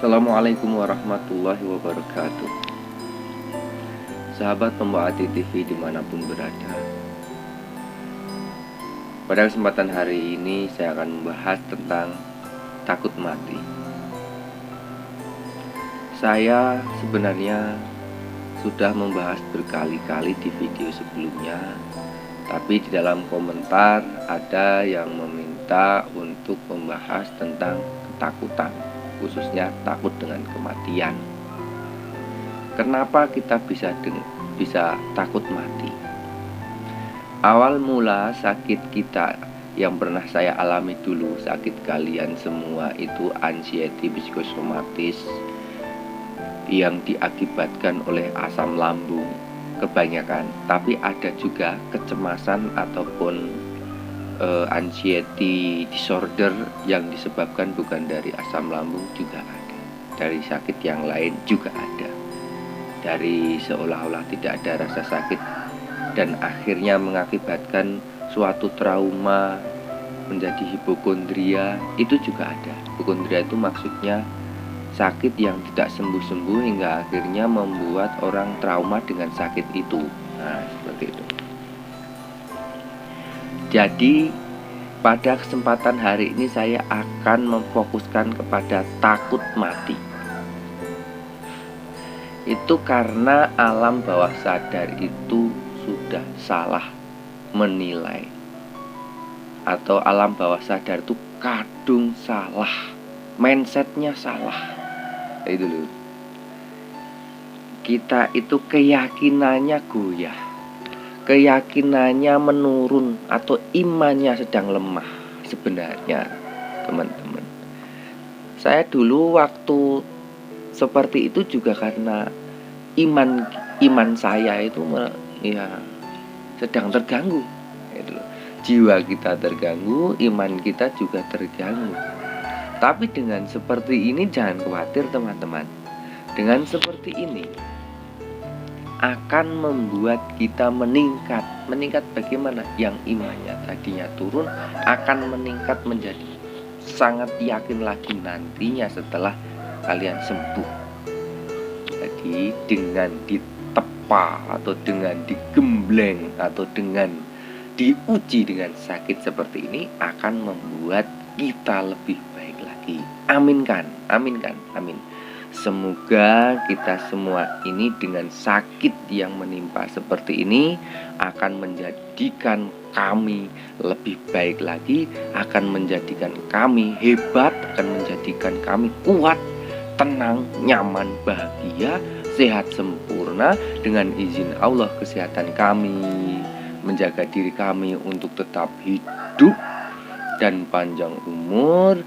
Assalamualaikum warahmatullahi wabarakatuh. Sahabat pembawa TV dimanapun berada, pada kesempatan hari ini saya akan membahas tentang takut mati. Saya sebenarnya sudah membahas berkali-kali di video sebelumnya, tapi di dalam komentar ada yang meminta untuk membahas tentang ketakutan, khususnya takut dengan kematian. Kenapa kita bisa takut mati? Awal mula sakit kita yang pernah saya alami dulu, sakit kalian semua itu anxiety psikosomatis yang diakibatkan oleh asam lambung kebanyakan, tapi ada juga kecemasan ataupun anxiety disorder yang disebabkan bukan dari asam lambung juga ada, dari sakit yang lain juga ada, dari seolah-olah tidak ada rasa sakit dan akhirnya mengakibatkan suatu trauma menjadi hipokondria, itu juga ada. Hipokondria itu maksudnya sakit yang tidak sembuh-sembuh hingga akhirnya membuat orang trauma dengan sakit itu. Nah, seperti itu. Jadi pada kesempatan hari ini saya akan memfokuskan kepada takut mati. Itu karena alam bawah sadar itu sudah salah menilai, atau alam bawah sadar itu kadung salah, mindsetnya salah. Itu dulu. Kita itu keyakinannya goyah, keyakinannya menurun, atau imannya sedang lemah. Sebenarnya teman-teman, saya dulu waktu seperti itu juga karena iman saya itu sedang terganggu. Itu loh. Jiwa kita terganggu, iman kita juga terganggu. Tapi dengan seperti ini jangan khawatir teman-teman. Dengan seperti ini akan membuat kita meningkat. Meningkat bagaimana? Yang imannya tadinya turun akan meningkat menjadi sangat yakin lagi nantinya setelah kalian sembuh. Jadi dengan ditepa atau dengan digembleng atau dengan diuji dengan sakit seperti ini akan membuat kita lebih baik lagi. Aminkan, aminkan, amin. Semoga kita semua ini dengan sakit yang menimpa seperti ini akan menjadikan kami lebih baik lagi, akan menjadikan kami hebat, akan menjadikan kami kuat, tenang, nyaman, bahagia, sehat sempurna. Dengan izin Allah, kesehatan kami, menjaga diri kami untuk tetap hidup dan panjang umur,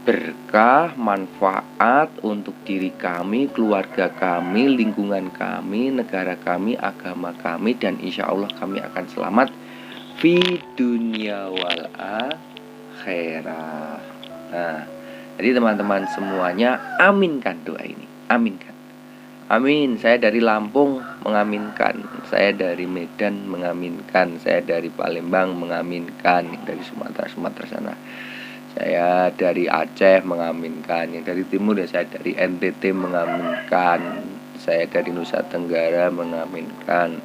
berkah, manfaat untuk diri kami, keluarga kami, lingkungan kami, negara kami, agama kami, dan insya Allah kami akan selamat fi dunia wal akhirah. Nah, jadi teman-teman semuanya aminkan doa ini, aminkan. Amin. Saya dari Lampung mengaminkan, saya dari Medan mengaminkan, saya dari Palembang mengaminkan, dari Sumatera sana. Saya dari Aceh mengaminkan, yang dari timur ya saya dari NTT mengaminkan, saya dari Nusa Tenggara mengaminkan,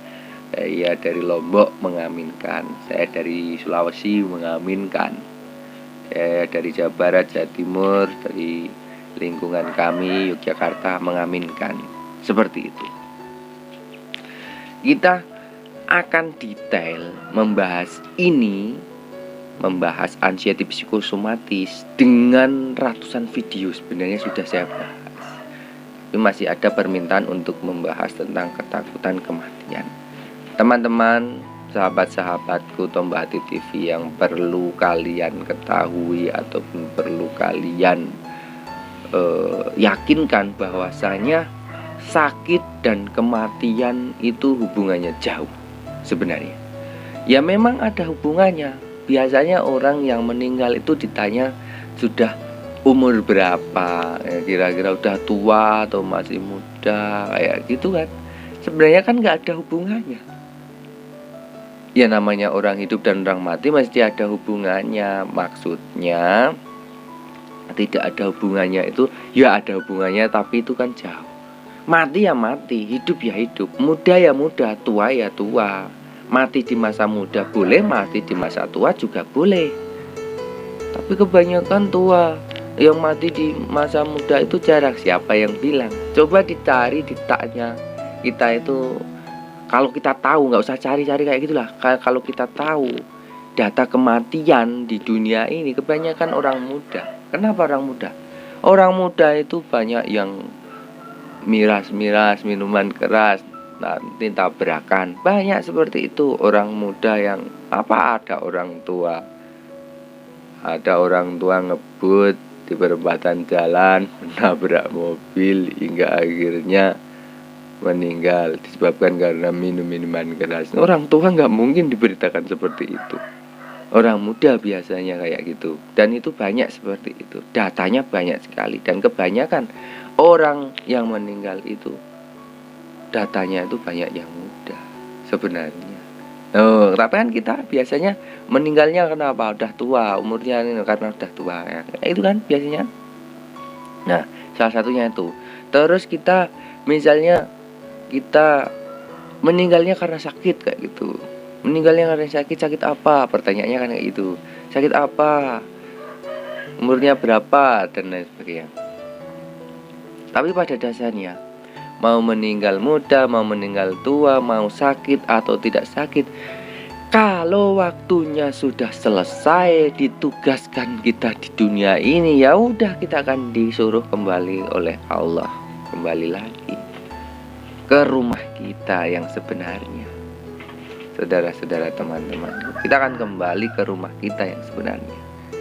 saya dari Lombok mengaminkan, saya dari Sulawesi mengaminkan, saya dari Jawa Barat, Jawa Timur, dari lingkungan kami Yogyakarta mengaminkan. Seperti itu. Kita akan detail membahas ini, membahas anxiety psikosomatis dengan ratusan video sebenarnya sudah saya bahas. Tapi masih ada permintaan untuk membahas tentang ketakutan kematian. Teman-teman, sahabat-sahabatku Tombah Hati TV yang perlu kalian ketahui ataupun perlu kalian yakinkan bahwasanya sakit dan kematian itu hubungannya jauh sebenarnya. Ya memang ada hubungannya. Biasanya orang yang meninggal itu ditanya sudah umur berapa, kira-kira udah tua atau masih muda, kayak gitu kan. Sebenarnya kan gak ada hubungannya. Ya namanya orang hidup dan orang mati mesti ada hubungannya. Maksudnya tidak ada hubungannya itu, ya ada hubungannya tapi itu kan jauh. Mati ya mati, hidup ya hidup, muda ya muda, tua ya tua. Mati di masa muda boleh, mati di masa tua juga boleh. Tapi kebanyakan tua, yang mati di masa muda itu jarang. Siapa yang bilang? Coba dicari, ditanya. Kita itu, kalau kita tahu, nggak usah cari-cari kayak gitulah. Kalau kita tahu data kematian di dunia ini, kebanyakan orang muda. Kenapa orang muda? Orang muda itu banyak yang miras-miras, minuman keras, nanti tabrakan. Banyak seperti itu orang muda yang ada orang tua. Ada orang tua ngebut di perempatan jalan, menabrak mobil hingga akhirnya meninggal disebabkan karena minum minuman keras. Orang tua nggak mungkin diberitakan seperti itu. Orang muda biasanya kayak gitu. Dan itu banyak seperti itu. Datanya banyak sekali. Dan kebanyakan orang yang meninggal itu datanya itu banyak yang muda sebenarnya. Tapi kan kita biasanya meninggalnya kenapa? Udah tua, umurnya ini karena udah tua ya. Itu kan biasanya. Nah, salah satunya itu. Terus kita misalnya kita meninggalnya karena sakit kayak gitu. Meninggalnya karena sakit apa? Pertanyaannya kan kayak gitu. Sakit apa? Umurnya berapa? Dan lain sebagainya. Tapi pada dasarnya, mau meninggal muda, mau meninggal tua, mau sakit atau tidak sakit, kalau waktunya sudah selesai ditugaskan kita di dunia ini, ya udah kita akan disuruh kembali oleh Allah, kembali lagi ke rumah kita yang sebenarnya. Saudara-saudara, teman-teman, kita akan kembali ke rumah kita yang sebenarnya.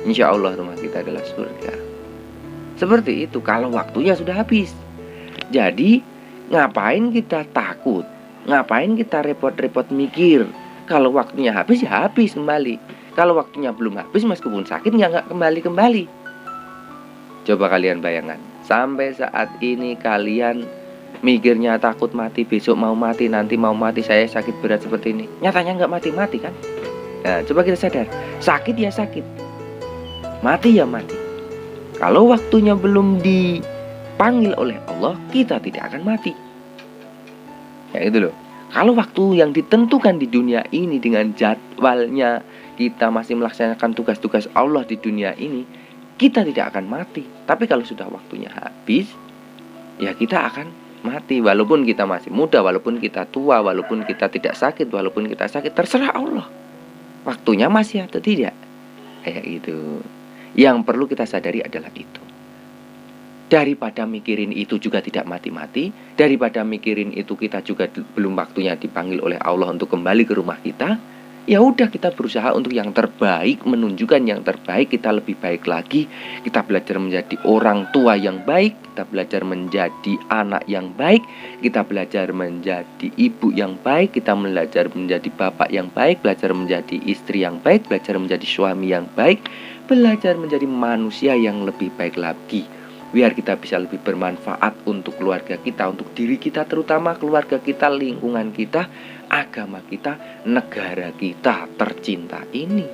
Insya Allah rumah kita adalah surga. Seperti itu kalau waktunya sudah habis. Jadi ngapain kita takut? Ngapain kita repot-repot mikir? Kalau waktunya habis ya habis kembali. Kalau waktunya belum habis meskipun sakit ya nggak kembali-kembali. Coba kalian bayangkan, sampai saat ini kalian mikirnya takut mati, besok mau mati, nanti mau mati, saya sakit berat seperti ini. Nyatanya nggak mati-mati kan? Nah, coba kita sadar, sakit ya sakit, mati ya mati. Kalau waktunya belum dipanggil oleh Allah, kita tidak akan mati. Ya itu loh. Kalau waktu yang ditentukan di dunia ini dengan jadwalnya kita masih melaksanakan tugas-tugas Allah di dunia ini, kita tidak akan mati. Tapi kalau sudah waktunya habis, ya kita akan mati. Walaupun kita masih muda, walaupun kita tua, walaupun kita tidak sakit, walaupun kita sakit, terserah Allah. Waktunya masih atau tidak. Kayak gitu. Yang perlu kita sadari adalah itu. Daripada mikirin itu juga tidak mati-mati, daripada mikirin itu kita juga belum waktunya dipanggil oleh Allah untuk kembali ke rumah kita, ya udah kita berusaha untuk yang terbaik, menunjukkan yang terbaik, kita lebih baik lagi, kita belajar menjadi orang tua yang baik, kita belajar menjadi anak yang baik, kita belajar menjadi ibu yang baik, kita belajar menjadi bapak yang baik, belajar menjadi istri yang baik, belajar menjadi suami yang baik, belajar menjadi manusia yang lebih baik lagi. Biar kita bisa lebih bermanfaat untuk keluarga kita, untuk diri kita, terutama keluarga kita, lingkungan kita, agama kita, negara kita tercinta ini.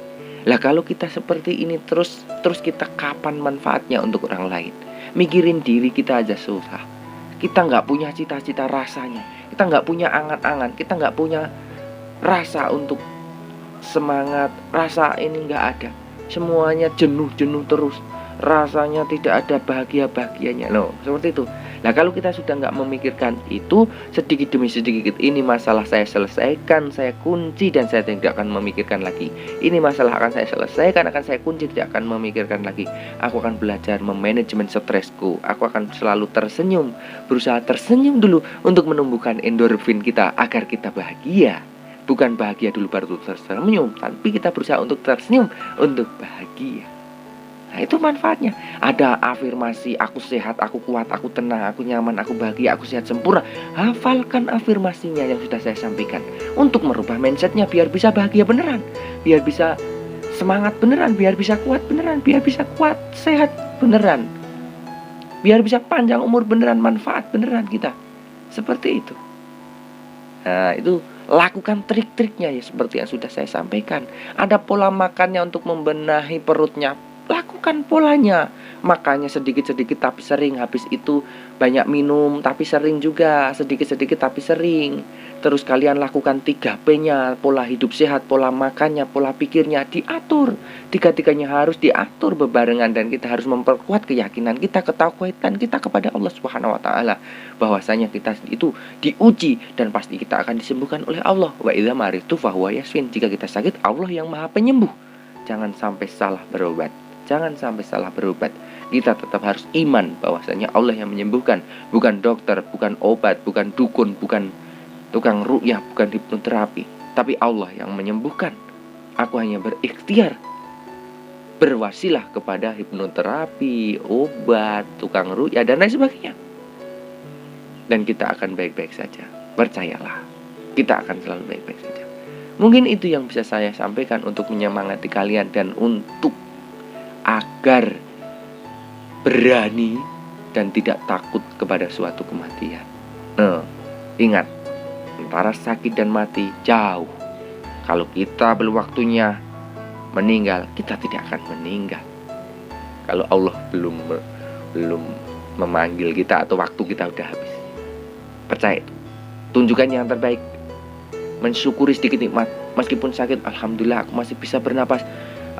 Lah kalau kita seperti ini terus kita kapan manfaatnya untuk orang lain? Mikirin diri kita aja susah. Kita nggak punya cita-cita rasanya. Kita nggak punya angan-angan. Kita nggak punya rasa untuk semangat. Rasa ini nggak ada. Semuanya jenuh-jenuh terus. Rasanya tidak ada bahagia-bahagianya loh, seperti itu. Nah kalau kita sudah nggak memikirkan itu, sedikit demi sedikit ini masalah saya selesaikan, saya kunci, dan saya tidak akan memikirkan lagi. Ini masalah akan saya selesaikan, akan saya kunci, tidak akan memikirkan lagi. Aku akan belajar memanajemen stresku. Aku akan selalu tersenyum, berusaha tersenyum dulu untuk menumbuhkan endorfin kita agar kita bahagia. Bukan bahagia dulu baru tersenyum, tapi kita berusaha untuk tersenyum untuk bahagia. Nah itu manfaatnya. Ada afirmasi, aku sehat, aku kuat, aku tenang, aku nyaman, aku bahagia, aku sehat sempurna. Hafalkan afirmasinya yang sudah saya sampaikan, untuk merubah mindsetnya biar bisa bahagia beneran, biar bisa semangat beneran, biar bisa kuat beneran, biar bisa kuat, sehat beneran, biar bisa panjang umur beneran, manfaat beneran kita. Seperti itu. Nah itu lakukan trik-triknya ya seperti yang sudah saya sampaikan. Ada pola makannya untuk membenahi perutnya, lakukan polanya. Makanya sedikit-sedikit tapi sering. Habis itu banyak minum tapi sering juga. Sedikit-sedikit tapi sering. Terus kalian lakukan 3P-nya, pola hidup sehat, pola makannya, pola pikirnya diatur. Tiga-tiganya harus diatur bebarengan, dan kita harus memperkuat keyakinan kita, ketakwaan kita kepada Allah Subhanahu wa taala, bahwasanya kita itu diuji dan pasti kita akan disembuhkan oleh Allah. Wa idza maritu fahuwa yashfin. Jika kita sakit, Allah yang Maha Penyembuh. Jangan sampai salah berobat. Jangan sampai salah berobat. Kita tetap harus iman bahwasanya Allah yang menyembuhkan, bukan dokter, bukan obat, bukan dukun, bukan tukang ruqyah, bukan hipnoterapi, tapi Allah yang menyembuhkan. Aku hanya berikhtiar berwasilah kepada hipnoterapi, obat, tukang ruqyah, dan lain sebagainya. Dan kita akan baik-baik saja. Percayalah, kita akan selalu baik-baik saja. Mungkin itu yang bisa saya sampaikan untuk menyemangati kalian dan untuk agar berani dan tidak takut kepada suatu kematian. Ingat, antara sakit dan mati jauh. Kalau kita belum waktunya meninggal, kita tidak akan meninggal. Kalau Allah belum memanggil kita atau waktu kita udah habis. Percaya itu. Tunjukkan yang terbaik. Mensyukuri sedikit nikmat. Meskipun sakit, alhamdulillah aku masih bisa bernapas.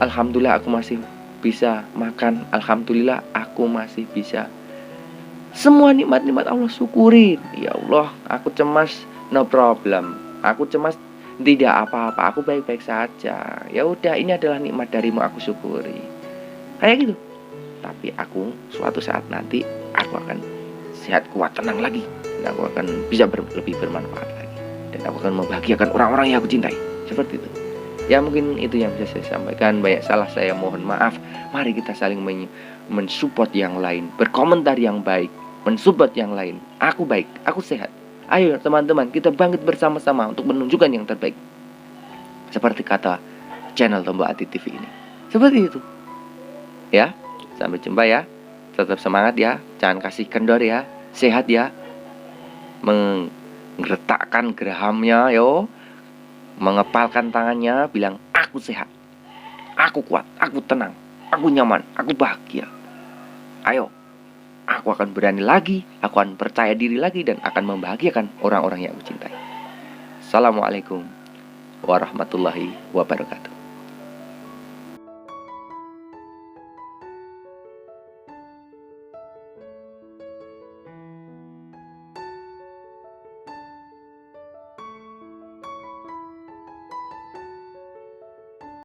Alhamdulillah aku masih bisa makan. Alhamdulillah aku masih bisa. Semua nikmat-nikmat Allah syukurin. Ya Allah, aku cemas, no problem. Aku cemas, tidak apa-apa. Aku baik-baik saja. Ya udah, ini adalah nikmat darimu, aku syukuri. Kayak gitu. Tapi aku suatu saat nanti aku akan sehat, kuat, tenang lagi. Dan aku akan bisa lebih bermanfaat lagi. Dan aku akan membahagiakan orang-orang yang aku cintai. Seperti itu. Ya mungkin itu yang bisa saya sampaikan. Banyak salah saya, mohon maaf. Mari kita saling mensupport yang lain, berkomentar yang baik, mensupport yang lain. Aku baik, aku sehat. Ayo teman-teman, kita bangkit bersama-sama untuk menunjukkan yang terbaik. Seperti kata channel Tombok Hati TV ini. Seperti itu. Ya, sampai jumpa ya. Tetap semangat ya. Jangan kasih kendor ya. Sehat ya. Menggeretakkan gerahamnya yo. Mengepalkan tangannya, bilang aku sehat, aku kuat, aku tenang, aku nyaman, aku bahagia. Ayo, aku akan berani lagi, aku akan percaya diri lagi, dan akan membahagiakan orang-orang yang aku cintai. Assalamualaikum warahmatullahi wabarakatuh.